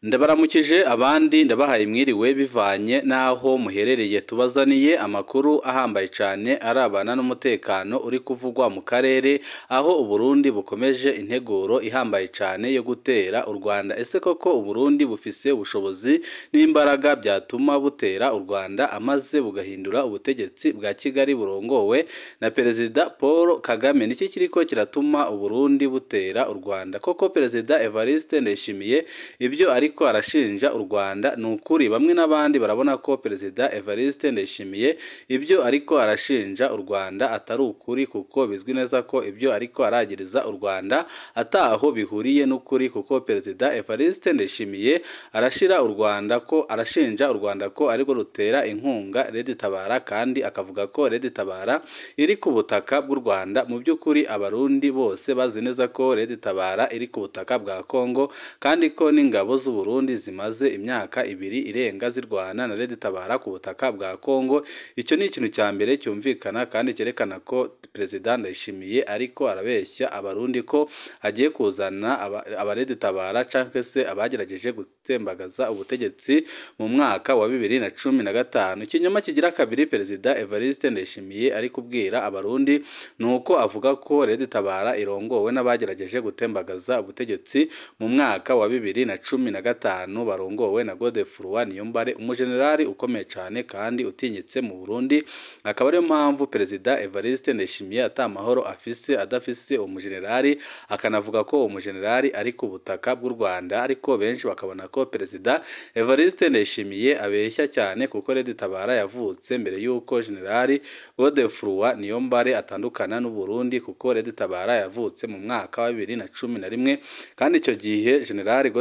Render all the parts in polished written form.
Ndabaramukije abandi ndabahaye mwiriwe bivanye naho muherereye tubazaniye amakuru ahambaye cyane arabana n'umutekano uri kuvugwa mu karere aho uburundi bukomeje integuro ihambaye cyane yo gutera u Rwanda. Ese koko uburundi bufise ubushobozi n'imbaraga byatuma butera u Rwanda amaze bugahindura ubutegetsi bwa Kigali burongowe na Perezida Paul Kagame? Niki kiriko kiratuma uburundi butera u Rwanda? Koko Perezida Evariste Ndayishimiye ibyo ariko arashinja u Rwanda nukuri? Bamwe n'abandi barabona ko Perezida Evariste Ndayishimiye ibyo ariko arashinja u Rwanda atari ukuri, kuko bizwi neza ko ibyo ariko aragiriza u Rwanda ataho bihuriye n'ukuri, kuko Perezida Evariste Ndayishimiye arashinja u Rwanda ko ariko rutera inkunga Tabara, kandi akavuga ko Tabara iri ku butaka bw'u Rwanda. Mu by'ukuri abarundi bose bazi neza ko Tabara iri ku butaka bwa Kongo, kandi ko n'ingabo Burundi zimaze imyaka 2 irenga zirwana na Tabara ku butaka bwa Kongo. Icyo ni ikintu cya mbere cyumvikana kandi cyerekana ko Perezida Ndayishimiye ariko arabeshya abarundi ko agiye kuzana Tabara cyangwa se abagerageje gutembagaza ubutegetsi mu mwaka wa 2015. Ikinyoma kigira kabiri Perezida Evariste Ndayishimiye ari kubwira abarundi nuko avuga ko Tabara irongowe n'abagerageje gutembagaza ubutegetsi mu mwaka wa 2015 barongowe na Niyombare, umujenerali ukomeye cyane kandi utinyitse mu Burundi. Akaba ariyo mpamvu Perezida Evariste Ndayishimiye atamahoro afise adafise umujenerali, akanavuga ko umujenerali ari ku butaka bw'u Rwanda. Ariko benshi bakabona ko Perezida Evariste Ndayishimiye abeshya cyane, kuko Tabara yavutse mbere y'uko generali Niyombare atandukana n'u Burundi, kuko Tabara yavutse mu mwaka wa 2011, kandi icyo gihe generali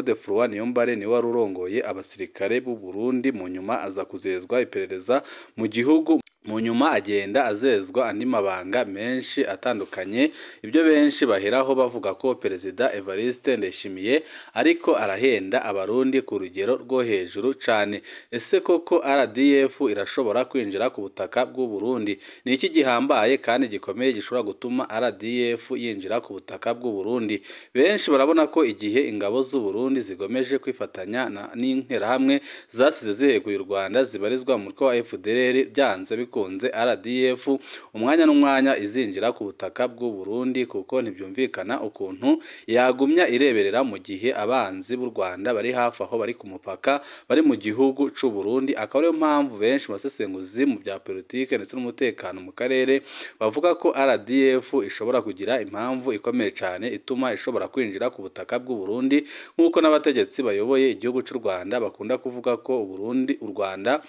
Niyombare niwe wari urongoye abasirikare b'u Burundi. Mu nyuma aza kuzezwa iperereza mu gihugu, mu nyuma agenda azezwa andi mabanga menshi atandukanye. Ibyo benshi baheraho bavuga ko Perezida Evariste Ndayishimiye ariko arahenda abarundi ku rugero rwo hejuru cyane. Ese koko RDF irashobora kwinjira ku butaka bw'u Burundi? Ni iki gihambaye kandi gikomeye gishobora gutuma RDF yinjira ku butaka bw'u Burundi? Benshi barabona ko igihe ingabo z'u Burundi zigomeje kwifatanya n'interahamwe zasize ziheguye u Rwanda zibarizwa mu mutwe wa FDLR, byanze bikunze RDF umwanya n'umwanya izinjira ku butaka bw'u Burundi, kuko ntibyumvikana ukuntu yagumya ireberera mu gihe abanzi b'u Rwanda bari hafi aho, bari ku mupaka, bari mu gihugu cy'u Burundi. Akaba ariyo mpamvu benshi basesenguzi mu bya politike ndetse n'umutekano mu karere bavuga ko RDF ishobora kugira impamvu ikomeye cyane ituma ishobora kwinjira ku butaka bw'u Burundi, nk'uko n'abategetsi bayoboye igihugu cy'u Rwanda bakunda kuvuga ko u Rwanda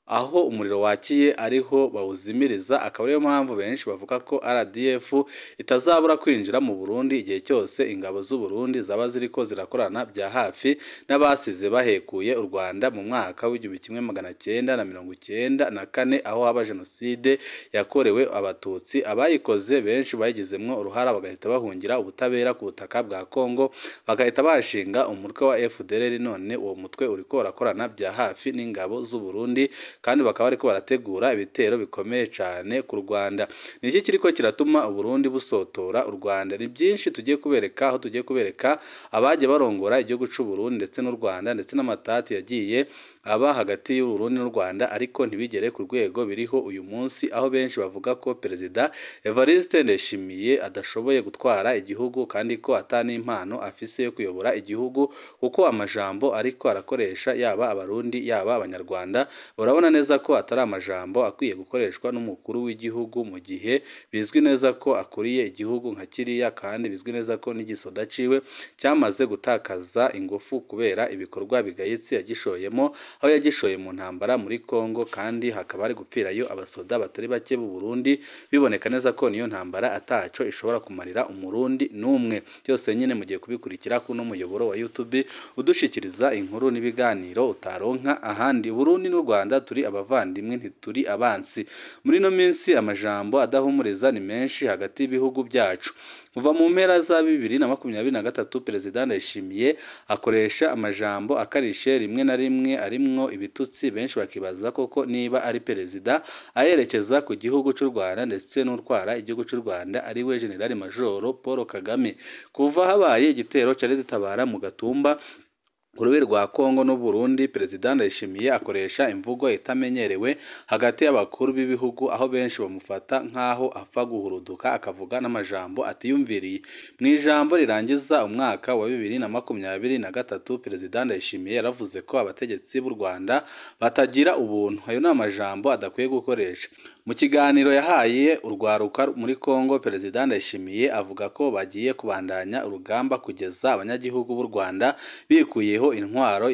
aho umuriro wakiye ariho bawuzimiriza. Akaba ariyo mpamvu benshi bavuga ko RDF itazabura kwinjira mu Burundi igihe cyose ingabo z'u Burundi zaba ziriko zirakorana bya hafi n'abasize bahekuye u Rwanda mu mwaka w'1994, aho haba jenoside yakorewe abatutsi. Abayikoze benshi bayigizemwo uruhara bagahita bahungira ubutabera ku butaka bwa Kongo, bagahita bashinga umutwe wa FDLR. None uwo mutwe uriko urakorana bya hafi n'ingabo z'u Burundi, kandi bakaba ariko barategura ibitero bikomeye cyane ku Rwanda. Ni iki kiriko kiratuma Uburundi busotora u Rwanda? Ni byinshi tugiye kubereka, aho tugiye kubereka abaje barongora igihugu cy'u Burundi ndetse n'u Rwanda, ndetse n'amatati yagiye aba hagati y'u Burundi n'u Rwanda, ariko ntibigere ku rwego biriho uyu munsi, aho benshi bavuga ko Perezida Evariste Ndayishimiye adashoboye gutwara igihugu, kandi ko atani impano afise yo kuyobora igihugu, kuko amajambo ariko arakoresha yaba abarundi yaba abanyarwanda urabona neza ko atari amajambo akwiye gukoreshwa n'umukuru w'igihugu, mu gihe bizwi neza ko akuriye igihugu nka kiriya, kandi bizwi neza ko n'igisoda ciwe cyamaze gutakaza ingufu kubera ibikorwa bigayitse yagishoyemo, aho yagishoye mu ntambara muri Kongo, kandi hakaba ari gupfirayo abasoda batari bake b'u Burundi. Biboneka neza ko niyo ntambara ataco ishobora kumarira umurundi n'umwe. Byose nyine mugiye kubikurikira kuno muyoboro wa YouTube udushikiriza inkuru n'ibiganiro utaronka ahandi. Burundi n'u Rwanda turi abavandimwe, ntituri abansi. Muri no minsi amajambo adahumuriza ni menshi hagati y'ibihugu byacu. Kuva mu mpera za 2023 Perezida Ndayishimiye akoresha amajambo akarishe rimwe na rimwe arimwo ibitutsi. Benshi bakibaza koko niba ari perezida ayerekeza ku gihugu cy'u Rwanda ndetse n'utwara igihugu cy'u Rwanda ari we General Major Paul Kagame. Kuva habaye igitero cya Tabara mu Gatumba urubi rwa Kongo n'u Burundi, Perezida Ndayishimiye akoresha imvugo itamenyerewe hagati y'abakuru b'ibihugu, aho benshi bamufata nk'aho apfa guhuruduka akavuga n'amajambo atiyumviriye. Mu ijambo rirangiza umwaka wa 2023, Perezida Ndayishimiye yaravuze ko abategetsi b'u Rwanda batagira ubuntu. Ayo ni amajambo adakwiye gukoresha. Mu kiganiro yahaye urwaruka muri Kongo, Perezida Ndayishimiye avuga ko bagiye kubandanya urugamba kugeza abanyagihugu b'u Rwanda bikuyeho intwaro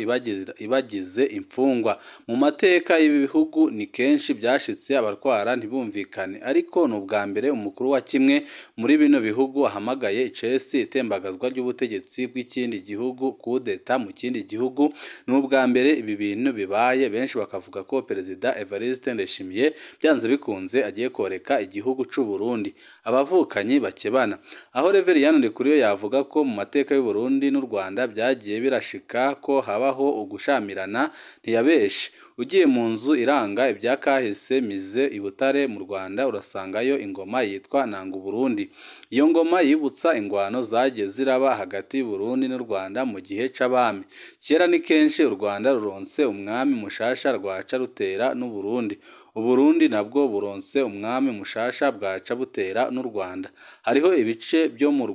ibagize imfungwa. Mu mateka y'ibi bihugu ni kenshi byashitse abarwara ntibumvikane, ariko ni ubwa mbere umukuru wa kimwe muri bino bihugu ahamagaye icesi itembagazwa ry'ubutegetsi bw'ikindi gihugu, kudeta mu kindi gihugu. Ni ubwa mbere ibi bintu bibaye. Benshi bakavuga ko Perezida Evariste Ndayishimiye byanze bikunze agiye koreka igihugu c'u Burundi. Abavukanyi bakebana, aho Reveriyani Ndikuriyo yavuga ko mu mateka y'u Burundi n'u Rwanda byagiye birashika ko habaho ugushamirana ntiyabeshe. Ugiye mu nzu iranga ibyakahise mize i Butare mu Rwanda urasangayo ingoma yitwa Nanga Burundi. Iyo ngoma yibutsa ingwano zagiye ziraba hagati y'u Burundi n'u Rwanda mu gihe c'abami. Kera ni kenshi u Rwanda ruronse umwami mushasha rwaca rutera n'u Burundi. Uburundi nabwo buronse umwami mushasha bwaca butera n'u Rwanda. Hariho ibice byo mu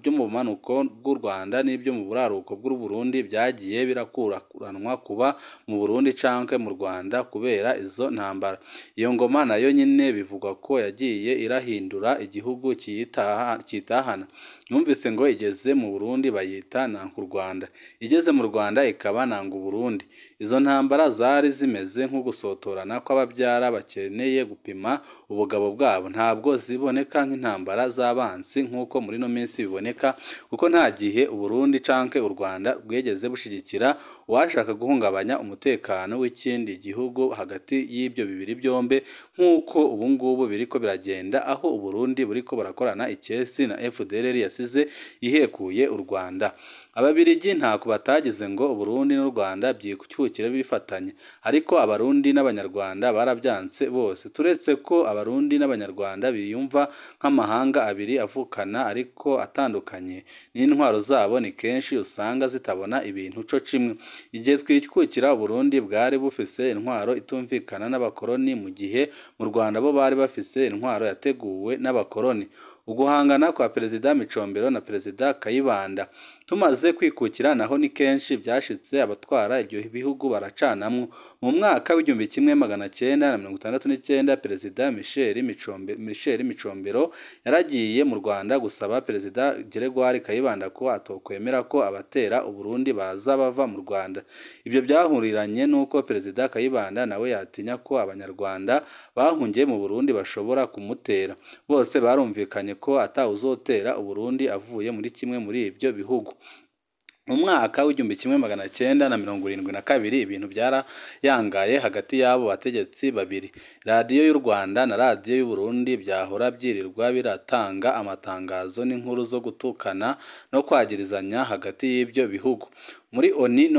bumanuko bw'u Rwanda n'ibyo mu buraruko bw'u Burundi byagiye birakurakuranwa kuba mu Burundi canke mu Rwanda kubera izo ntambara. Iyo ngoma nayo nyine bivugwa ko yagiye irahindura igihugu kitahana. Numvise ngo igeze mu Burundi bayita Nanga Rwanda, igeze mu Rwanda ikaba Nanga Burundi. Izo ntambara zari zimeze nko gusotorana kw'ababyara bakeneye gupima ubugabo bwabo. Ntabwo ziboneka nk'intambara z'abansi nk'uko muri no minsi biboneka, kuko nta gihe u Burundi canke u Rwanda rwegeze bushigikira uwashaka guhungabanya umutekano w'ikindi gihugu hagati y'ibyo bibiri byombe, nk'uko ubu ngubu biriko biragenda, aho u Burundi buriko barakorana icesi na FDLR yasize ihekuye u Rwanda. Ababirigi ntako batagize ngo u Burundi n'u Rwanda byikukire bifatanye, ariko abarundi n'abanyarwanda barabyanse bose. Turetse ko abarundi n'abanyarwanda biyumva nk'amahanga abiri avukana ariko atandukanye, n'intwaro zabo ni kenshi usanga zitabona ibintu co kimwe. Igihe twikukira Burundi bwari bufise intwaro itumvikana n'abakoroni, mu gihe mu Rwanda bo bari bafise intwaro yateguwe n'abakoroni. Uguhangana kwa Perezida Micombero na Perezida Kayibanda tumaze kwikukira naho ni kenshi byashitse abatwara iryo bihugu baracanamwo. Mu mwaka w'1969 Perezida Michel Micombero yaragiye mu Rwanda gusaba Perezida Gregoire Kayibanda ko atokwemera ko abatera u Burundi baza bava mu Rwanda. Ibyo byahuriranye nuko Perezida Kayibanda nawe yatinya ko abanyarwanda bahungiye mu Burundi bashobora kumutera. Bose barumvikanye ko atawuzotera u Burundi avuye muri kimwe muri ibyo bihugu. Mu mwaka w'1972 ibintu byarayangaye hagati y'abo bategetsi babiri. Radiyo y'u Rwanda na radiyo y'u Burundi byahora byirirwa biratanga amatangazo n'inkuru zo gutukana no kwagirizanya hagati y'ibyo bihugu. Muri ONU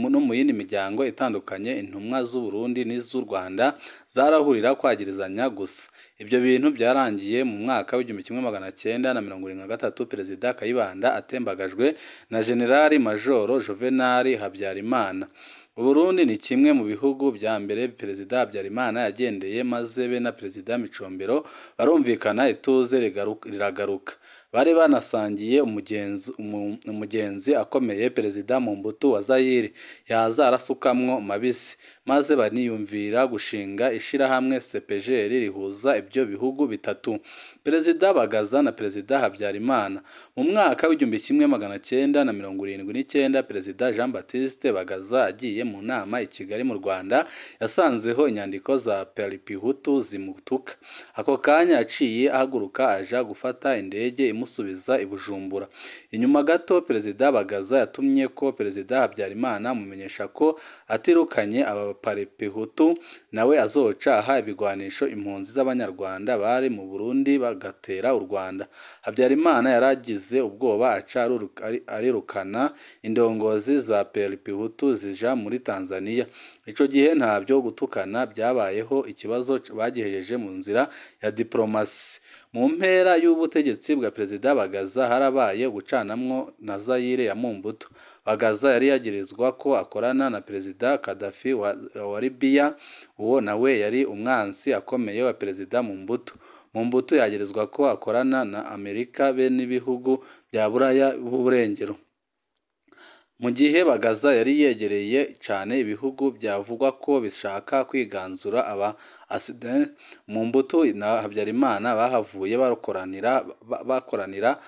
no mu yindi miryango itandukanye, intumwa z'u Burundi n'iz'u Rwanda zarahurira kwagirizanya gusa. Ibyo bintu byarangiye mu mwaka w'1973 Perezida Kayibanda atembagajwe na Generali Majoro Juvenal Habyarimana. Burundi ni kimwe mu bihugu bya mbere Perezida Habyarimana yagendeye, maze be na Perezida Micombero barumvikana, ituze riragaruka. Bari banasangiye umugenzi akomeye, Perezida Mobutu wa Zaire yazarasukamwo mabisi, maze baniyumvira gushinga ishirahamwe CPGR rihuza ibyo bihugu bitatu. Perezida Bagaza na Perezida Habyarimana. Mu mwaka w'1979 Perezida Jean Baptiste Bagaza agiye mu nama i Kigali mu Rwanda yasanzeho inyandiko za Paripihutu zimutuka. Ako kanya aciye ahaguruka aja gufata indege imusubiza i Bujumbura. Inyuma gato Perezida Bagaza yatumye ko Perezida Habyarimana amumenyesha ko atirukanye aba Paripihutu nawe azoca aha ibigwanisho impunzi z'abanyarwanda bari mu Burundi bagatera u Rwanda. Habyarimana yaragize ubwoba aca arirukana indongozi za Paripihutu zija muri Tanzania. Ico gihe ntabyo gutukana byabayeho, ikibazo bagihejeje mu nzira ya diplomasi. Mu mpera y'ubutegetsi bwa Perezida Bagaza harabaye gucanamwo na Zaire ya Mobutu. Bagaza yari yagirizwa ko akorana na Perezida Gaddafi wa Libya, uwo nawe yari umwansi akomeye wa Perezida Mobutu yagirizwa ko akorana na Amerika be n'ibihugu bya Buraya b'uburengero. Mu gihe Bagaza yari yegereye cyane ibihugu byavugwa ko bishaka kwiganzura aba Aside, Mobutu na Habyarimana bahavuye bakoranira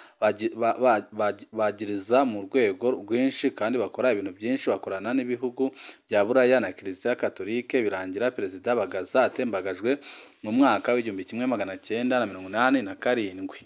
bagiriza mu rwego rwinshi kandi bakora ibintu byinshi, bakorana n'ibihugu bya Buraya na Kiliziya Katolike, birangira Perezida Bagaza atembagajwe mu mwaka w'1987.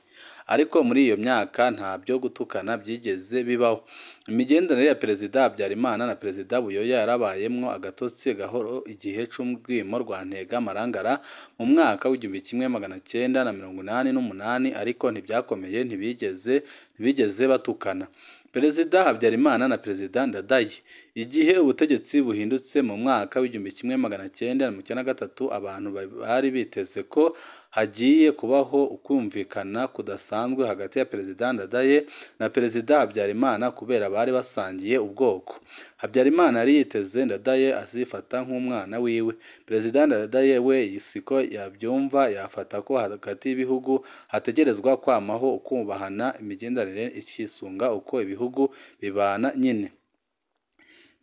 Ariko muri iyo myaka nta byo gutukana byigeze bibaho. Imigenderanire ya Perezida Habyarimana na Perezida Buyoya yarabayemwo agatotsi gahoro igihe c'ubwimo rwa Ntega Marangara mu mwaka w'1988, ariko ntibyakomeye, ntibigeze batukana. Perezida Habyarimana na Perezida Ndadaye, igihe ubutegetsi buhindutse mu mwaka w'1993, abantu bari biteze ko hagiye kubaho ukumvikana kudasanzwe hagati ya Perezida Ndadaye na Perezida Habyarimana kubera bari basangiye ubwoko. Habyarimana yari yiteze Ndadaye azifata nk'umwana wiwe. Perezida Ndadaye we siko yabyumva, yafata ko hagati y'ibihugu hategerezwa kwamaho ukubahana, imigenderanire ikisunga uko ibihugu bibana nyine.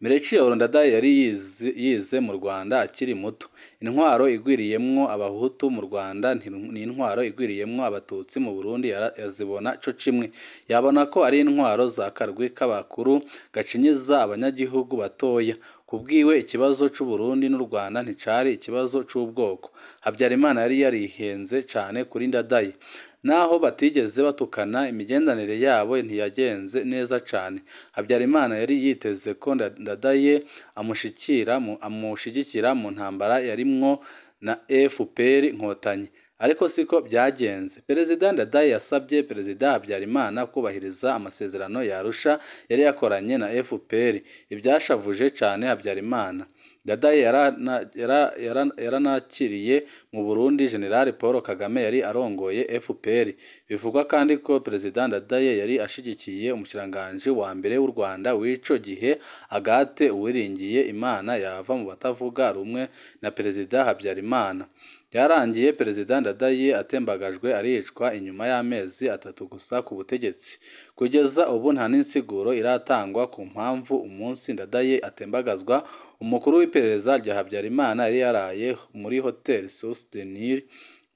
Melchior Ndadaye yari yize mu Rwanda akiri muto. Intwaro igwiriyemwo abahutu mu Rwanda ni intwaro igwiriyemwo abatutsi mu Burundi yazibona co kimwe. Yabona ko ari intwaro za karwi k'abakuru gacinyiza abanyagihugu batoya. Kubwiwe ikibazo c'u Burundi n'u Rwanda nticari ikibazo c'ubwoko. Habyarimana yari yarihenze cane kuri Ndadaye. Naho batigeze batukana, imigendanire yabo ntiyagenze neza cane. Habyarimana yari yiteze ko Ndadaye amushigikira mu ntambara yarimwo na FPR Inkotanyi, ariko siko byagenze. Perezida Ndadaye yasabye Perezida Habyarimana kubahiriza amasezerano ya Arusha yari yakoranye na FPR, ibyashavuje cane Habyarimana. Ndadaye yaranakiriye mu Burundi General Paul Kagame yari arongoye FPR. Bivugwa kandi ko Perezida Ndadaye yari ashigikiye umushikiranganji wa mbere w'u Rwanda w'ico gihe Agathe Uwiringiye Imana yava mu batavuga rumwe na Perezida Habyarimana. Yarangiye Perezida Ndadaye atembagajwe aricwa inyuma y'amezi 3 gusa ku butegetsi. Kugeza ubu nta n'insiguro iratangwa ku mpamvu umunsi Ndadaye atembagazwa. Umukuru w'iperereza rya Habyarimana yari yaraye muri Hotel Soutenir,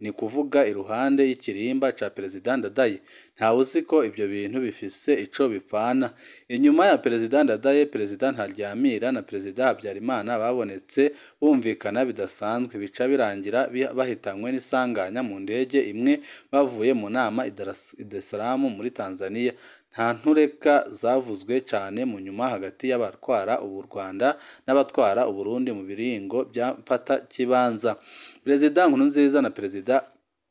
ni kuvuga iruhande y'ikirimba ca Perezida Ndadaye. Ntawe uzi ko ibyo bintu bifise ico bipfana. Inyuma ya Perezida Ndadaye, Perezida Ntaryamira na Perezida Habyarimana babonetse bumvikana bidasanzwe, bica birangira bahitanywe n'isanganya mu ndege imwe bavuye mu nama i Dar es Salaam muri Tanzania. Nta ntureka zavuzwe cane mu nyuma hagati y'abatwara u Rwanda n'abatwara u Burundi mu biringo bya mfata kibanza. Perezida Nkurunziza na Perezida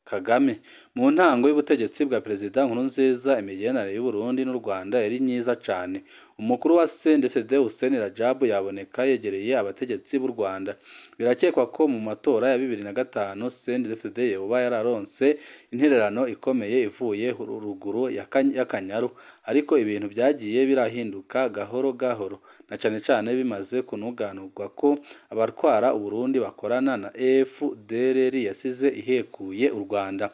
Kagame. Mu ntango y'ubutegetsi bwa Perezida Nkurunziza, imigenderanire y'u Burundi n'u Rwanda yari myiza cane. Umukuru wa CNDD Hussein Rajab yaboneka yegereye abategetsi b'u Rwanda. Birakekwa ko mu matora ya 2005 CNDD yoba yararonse intererano ikomeye ivuye ruguru y'Akanyaru, ariko ibintu byagiye birahinduka gahoro gahoro, na cane cane bimaze kunuganurwa ko abatwara u Burundi bakorana na FDLR yasize ihekuye u Rwanda.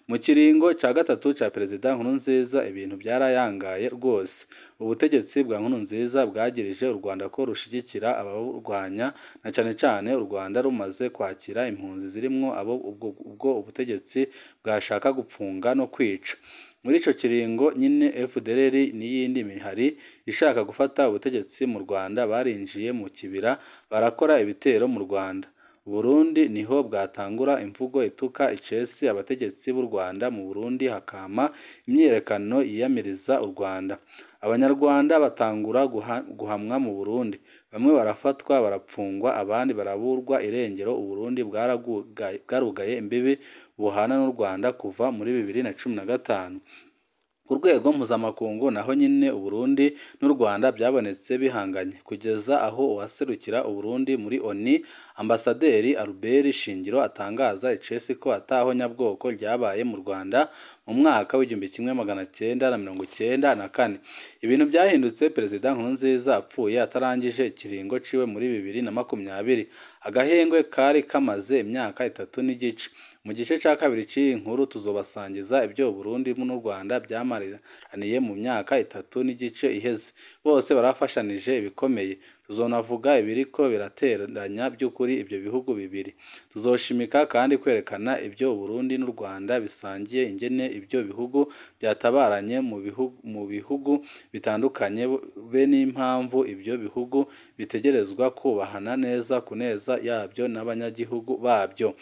Mu kiringo ca gatatu ca Perezida Nkurunziza ibintu byarayangaye rwose. Ubutegetsi bwa Nkurunziza bwagirije u Rwanda ko rushigikira ababurwanya, na cane cane u Rwanda rumaze kwakira impunzi zirimwo ubwo ubutegetsi bwashaka gupfunga no kwica. Muri ico kiringo nyine FDLR n'iyindi mihari ishaka gufata ubutegetsi mu Rwanda barinjiye mu kibira barakora ibitero mu Rwanda. Burundi niho bwatangura imvugo ituka icesi abategetsi b'u Rwanda. Mu Burundi hakama imyerekano yiyamiriza u Rwanda. Abanyarwanda batangura guhamwa mu Burundi. Bamwe barafatwa barapfungwa, abandi baraburwa irengero. U Burundi bwarugaye imbibi buhana n'u Rwanda kuva muri 2015. ku rwego mpuzamakungu naho nyine Uburundi n'u Rwanda byabonetse bihanganye kugeza aho uwaserukira Uburundi muri ONU Ambasaderi Albert Shingiro atangaza icesi ko ataho nyabwoko ryabaye mu Rwanda mu mwaka w'1994. Ibintu byahindutse Perezida Nkurunziza apfuye atarangije ikiringo ciwe muri 2020. Agahengwe kari kamaze imyaka 3 n'igice. Mu gice ca kabiri cy'iyi nkuru tuzobasangiza ibyo Burundi n'u Rwanda byamaraniye mu myaka 3 n'igice iheze. Bose barafashanije ibikomeye. Tuzonavuga ibiriko birateranya by'ukuri ibyo bihugu bibiri. Tuzoshimika kandi kwerekana ibyo Burundi n'u Rwanda bisangiye ingene ibyo bihugu byatabaranye mu bihugu bitandukanye be n'impamvu ibyo bihugu bitegerezwa kubahana neza kuneza yabyo n'abanyagihugu babyo.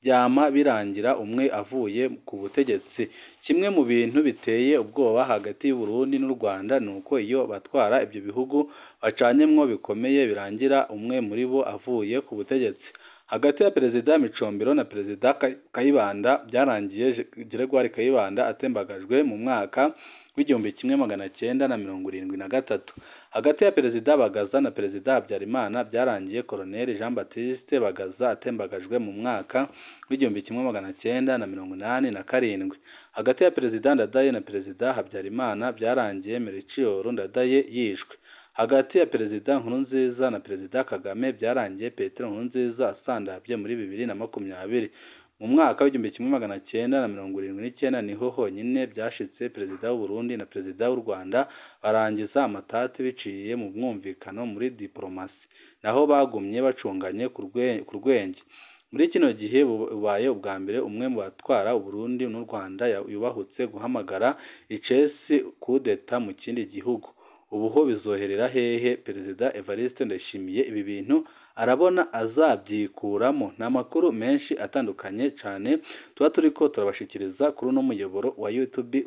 Byama birangira umwe avuye ku butegetsi. Kimwe mu bintu biteye ubwoba hagati y'u Burundi n'u Rwanda nuko iyo batwara ibyo bihugu bacanyemwo bikomeye birangira umwe muri bo avuye ku butegetsi. Hagati ya Perezida Micombero na Perezida Kayibanda byarangiye Gregoire Kayibanda atembagajwe mu mwaka w'1973. Hagati ya Perezida Bagaza na Perezida Habyarimana byarangiye Colonel Jean Baptiste Bagaza atembagajwe mu mwaka w'1987. Hagati ya Perezida Ndadaye na Perezida Habyarimana byarangiye Melchior Ndadaye yishwe. Hagati ya Perezida Nkurunziza na Perezida Kagame byarangiye Petero Nkurunziza asandavye muri 2020. Mu mwaka w'1979 niho honyine byashitse Perezida w'u Burundi na Perezida w'u Rwanda barangiza amatati biciye mu mwumvikano muri diplomasi, naho bagumye bacunganye ku rwenge. Muri kino gihe bubaye ubwa mbere umwe mu batwara u Burundi n'u Rwanda yubahutse guhamagara icesi kudeta mu kindi gihugu. Ubuho bizoherera hehe? Perezida Evariste Ndayishimiye ibi bintu arabona azabyikuramo. N'amakuru menshi atandukanye cyane tuba turiko turabashikiriza kuri uno muyoboro wa YouTube.